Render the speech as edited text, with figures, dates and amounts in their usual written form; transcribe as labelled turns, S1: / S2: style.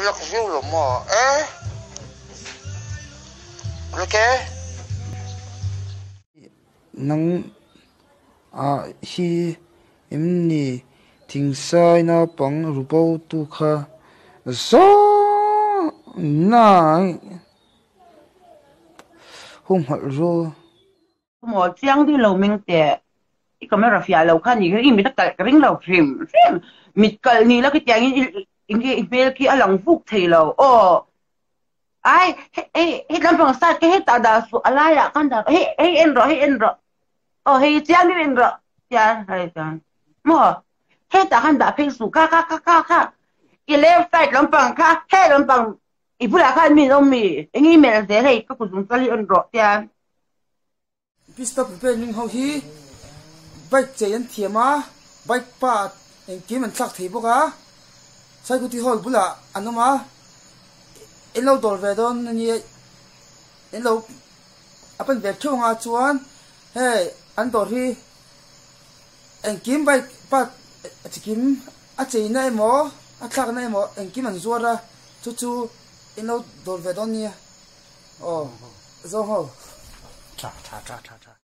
S1: lắc view rồi mà ok
S2: nang hi emni thingsai na pang rupo tu kha zo na hum hal ro
S3: mo chiang di lo ming te i kamera fia lo khan ni i mi ta kal ring lo phim mit kal ni la ki tiang in ki email ki alang vuk thei lo o ai he lampang sa ke he ta da su ala ya kan da he en ro o he chiang ni en ro ya hai kan mo he ta kan da phe su ka i left side lampang ka he lampang i pula khan mi no mi engi mel de he ka ku dung tali en ro ya
S2: pista pe ning ho hi bike cheyan thiama bike pa en ki man thak thei boka sai ku ti hol bula anoma elo dor ve don ni elo apan ve thunga chuan hey an dor hi en kim bike pa chikim a cheina emo a thak na emo en kim an zuara chu elo dor ve don ni o zo ho cha